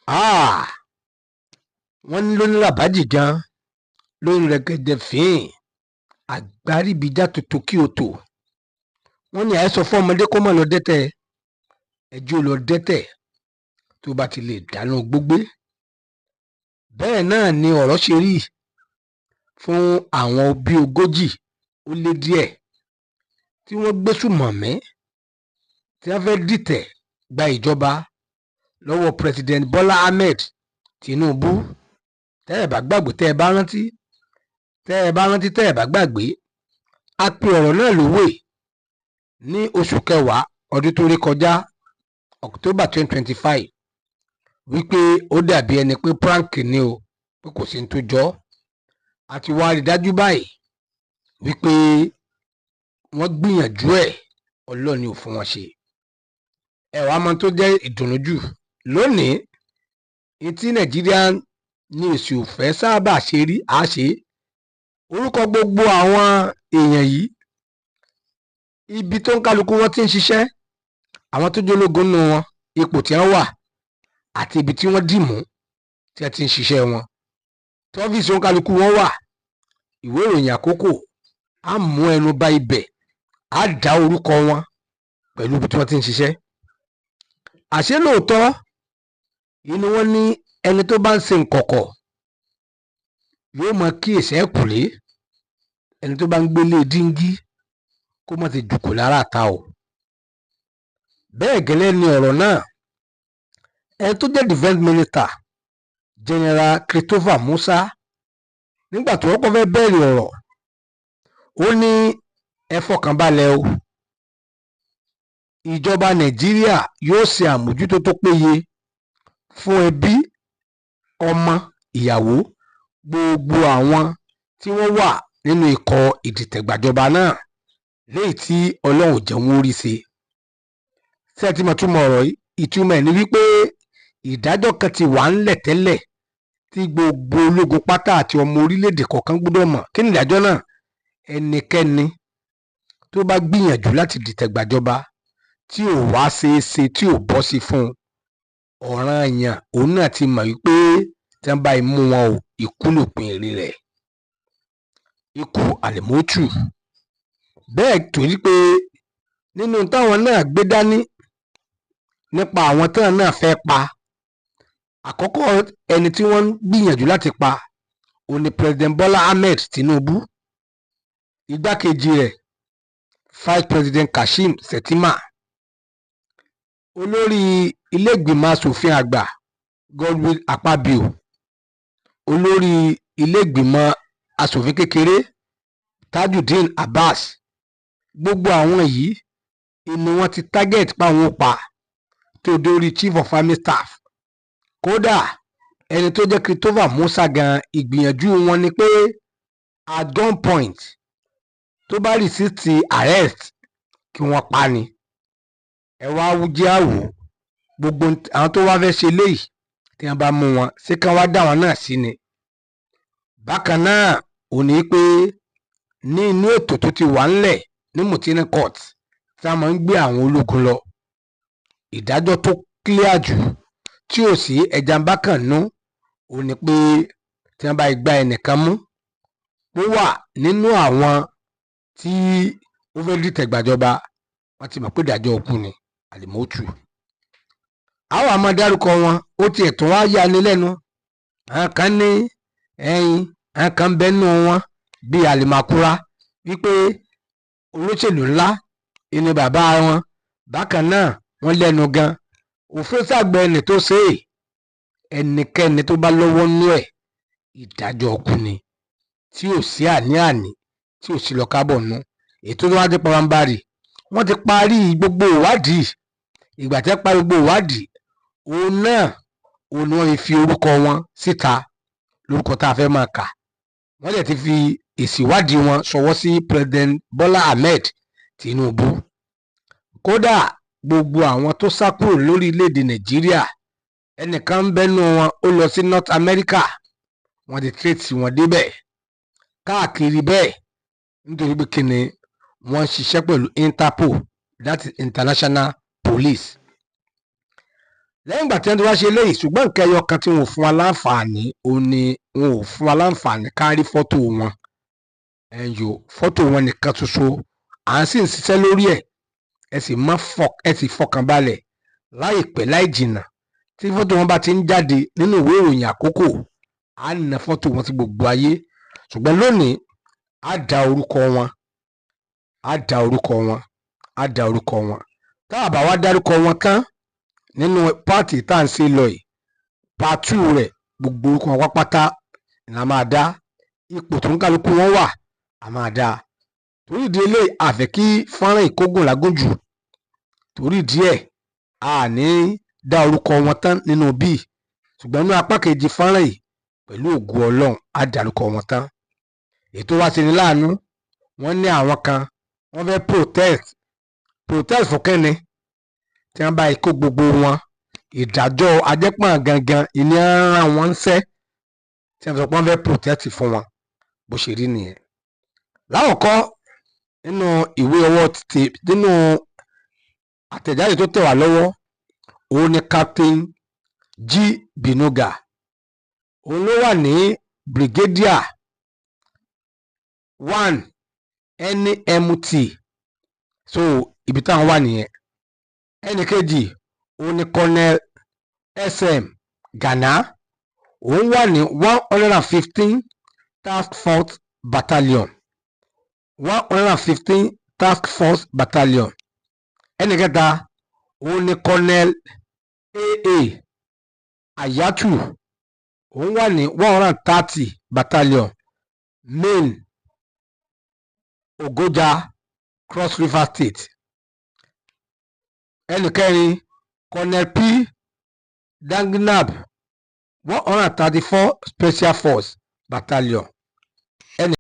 Ah, wọ́n ní lóní làbájì gan lóní rẹ̀gẹ̀dẹ̀ fín àgbáríbidá tuntun kí o tò. Wọ́n ní àìsọ fún ọmọdé kó má lọ dẹ́tẹ̀ ẹjọ́ lọ dẹ́tẹ̀ tó bá ti lè dáná gbógbé. Bẹ́ẹ̀ náà ni ọ̀rọ̀ ṣe rí fún àwọn bíi 40 ó lé díẹ̀ tí wọ́n gbésùmọ̀mí tí wọ́n fẹ́ dìtẹ̀ gba ìjọba lọ́wọ́ President Bola Ahmed Tinubu. Tẹ́ ẹ bá gbàgbé, tẹ́ ẹ bá rántí, tẹ́ ẹ bá gbàgbé, a pe ọ̀rọ̀ náà lówè ní oṣù kẹwàá ọdún tó rí kọjá, October 2025, wípé ó dàbí ẹni pé prank ni o, pé kò sí ní tó jọ. A ti wá rí dájú báyìí wípé wọ́n gbìyànjú ẹ̀, Ọlọ́run ni ò fún wọn ṣe. Ẹ wá mọ̀ tó jẹ́ ìdùnnú jù lónìí, etí Nàìjíríà ní èsì òfẹ́ sábà ṣe rí àṣe. Orúkọ gbogbo àwọn èèyàn yìí, ibi tó ń kálukú wọn ti ń ṣiṣẹ́, àwọn tó jólógun nínú wọn, ipò tí wọ́n wà àti ibi tí wọ́n dì mú tí wọ́n ti ń ṣiṣẹ́ wọn, tọ́fíìsì ń kálukú wọn wà. Ìwé ìròyìn Àkókò á mú ẹnu bà ibẹ̀, á dá orúkọ wọn pẹ̀lú ibi tí wọ́n ti ń ṣiṣẹ́. Àṣé lóòótọ́ inú wọn ní ẹni tó bá ń ṣe nkọ̀kọ̀ yóò mọ kíyèsí ẹ̀kùlé, ẹni tó bá ń gbélé díngí kó má ti jùkò lára ta o. Bẹ́ẹ̀ gẹ́lẹ́ ni ọ̀rọ̀ náà ẹni tó jẹ́ defense minister General Christopher Musa, nígbà tó kọ́kọ́ fẹ́ bẹ̀rẹ̀ ọ̀rọ̀, ó ní ẹ fọkàn balẹ̀ o, ìjọba Nàìjíríà yóò ṣe àmójútó tó péye fún ẹbí, ọmọ, ìyàwó, gbogbo àwọn tí wọ́n wà nínú ikọ̀ ìdìtẹ̀gbàjọba náà, léyìí tí Ọlọ́run jẹ́ wọn rí ṣe. Ṣé ẹ ti mọ̀ túmọ̀ ọ̀rọ̀ yìí? Ìtumọ̀ ẹ̀ ni wípé ìdájọ́ kan ti wà ńlẹ̀ tẹ́lẹ̀ tí gbogbo ológun pátá àti ọmọ orílẹ̀-èdè kọ̀ọ̀kan gbọ́dọ̀ mọ̀. Kí ni ìdájọ́ náà? Ẹnikẹ́ni tó bá gbìyànjú láti dìtẹ̀gbàjọba tí ò wá ṣeé ṣe, tí ò bọ́ sí fún ọ̀ranyàn, òun náà ti mọ̀ wípé tí wọ́n bá mú wọn o, ikú lòpin èrè rẹ̀, ikú àlèmótù. Bẹ́ẹ̀ torí pé nínú táwọn náà gbé dání nípa àwọn táwọn náà fẹ́ pa, àkọ́kọ́ ẹni tí wọ́n ń gbìyànjú láti pa òun ni President Bola Ahmed Tinubu, igbákejì rẹ̀ Vice President Kashim Shettima, olórí ilé-ìgbìmọ̀ asòfin àgbà Godwin Akpabio, olórí ilé-ìgbìmọ̀ asòfin kékeré Tajudeen Abbas. Gbogbo àwọn yìí ni wọ́n ti target páwọn pa tó dórí Chief of Army Staff. Kódà ẹni tó jẹ́ Christopher Musa gan, ìgbìyànjú wọn ni pé at gunpoint tó bá resist arrest kí wọ́n pa ni. Ẹ wá jẹ́ àwò gbogbo àwọn tó wá fẹ́ ṣe léyìí tí wọ́n bá mú wọn, ṣé kí wọ́n wá dá wọn náà sí ni. Bákan náà ò ní pé ní inú ètò tó ti wà ńlẹ̀ ní Mutini Court tí wọ́n máa ń gbé àwọn ológun lọ, ìdájọ́ tó clear jù tí ò sí ẹja ń bá kàn nú, ò ní pé tí wọ́n bá gba ẹnìkan mú ó wà nínú àwọn tí ó fẹ́ dìtẹ̀gbàjọba, wọ́n ti mọ̀ pé ìdájọ́ ikú ni, àlèmótù. Àwọn àmọ́ dárúkọ wọn ó tiẹ̀ tún wá yà ní lẹ́nu. Àwọn kan ní ẹyin, àwọn kan bẹ́nu wọn bíi àlìmàkúra wípé olóṣèlú ńlá ni bàbá wọn. Bákan náà wọ́n lẹ́nu gan. Òfin ṣàgbẹ̀ ẹni tó ṣe é, ẹnikẹ́ni tó bá lọ́wọ́ nú ẹ̀, ìdájọ́ ikú ni, tí ò sí àní-àní, tí ò sí lọ kábọ̀ nú. Ètò tó wá dé pàrọ̀mbárì, wọ́n ti parí gbogbo ìwádìí. Ìgbà tí wọ́n parí gbogbo ìwádìí, òun náà òun ni wọ́n fi orúkọ wọn síta lórúkọ tá a fẹ́ máa kà. Wọ́n dẹ̀ ti fi èsì ìwádìí wọn ṣọwọ́ sí President Bola Ahmed Tinubu. Kódà gbogbo àwọn tó sá kúrò lórílẹ̀‐èdè Nàìjíríà, ẹnìkan ń bẹ́nu wọn, ó lọ sí North America, wọ́n ti trace wọn débẹ̀ káàkiri bẹ́ẹ̀, nítorí pé kíni wọ́n ń ṣiṣẹ́ pẹ̀lú Interpol, that is International Police. lẹ́yìn ìgbà tí wọ́n ti wá ṣe eléyìí, ṣùgbọ́n nǹkan ẹyọ kan tí wọn ò fún wa láǹfààní òun ni wọn ò fún wa láǹfààní ká rí fọ́tò wọn. Fọ́tò wọn nìkan ṣoṣo à ń sì ń ṣiṣẹ́ lórí ẹ̀. ẹ sì fọkàn balẹ̀, láìpẹ́ láì jìnnà tí fọ́tò wọn bá ti ń jáde nínú ìwé ìròyìn àkókò, á na fọ́tò wọn sí gbogbo ayé. ṣùgbọ́n lónìí á dá orúkọ wọn, tá a bá wá dárúkọ wọn tán nínú páàtì tá à ń ṣe lọ yìí, part 2 rẹ̀ gbogbo orúkọ wọn pátápátá la máa dá, ipò tó ń kálukú wọn wà a máa dá. torí ìdí eléyìí a fẹ́ kí fọ́nrán ìkógùn lágùn jù, torí díẹ̀ a ní dá orúkọ wọn tán nínú bíi, ṣùgbọ́n nínú apá kejì fọ́nrán yìí pẹ̀lú ògo Ọlọ́run á dárúkọ wọn tán. ètò wa ṣe ní láàánú, wọ́n ní àwọn kan wọ́n fẹ́ protest fún kẹ́ni tí wọ́n bá kó gbogbo wọn, ìdájọ́ ajẹ́pọ̀n gangan ìní rán wọn ń ṣẹ́ tí wọ́n sọ pé wọ́n fẹ́ protest fún wọn. bó ṣe rí nìyẹn. láwọ̀kọ́ nínú ìwé ọwọ́ nínú àtẹ̀jáde tó tẹ̀ wá lọ́wọ́, òun ni Captain G. Binuga, òun ló wà ní Brigadier 1 NMT, so ibi táwọn wà nìyẹn. ẹnì kejì òun ni Colonel SM Ghana, òun wà ní 115 Task Force Battalion, 115 Task Force Battalion. ẹnì kẹta òun ni Colonel AA Ayatu, òun wà ní 130 Battalion, Main Ogoja, Cross River State. ẹnì kẹrin Colonel P. Dangnab, 134 Special Force Battalion,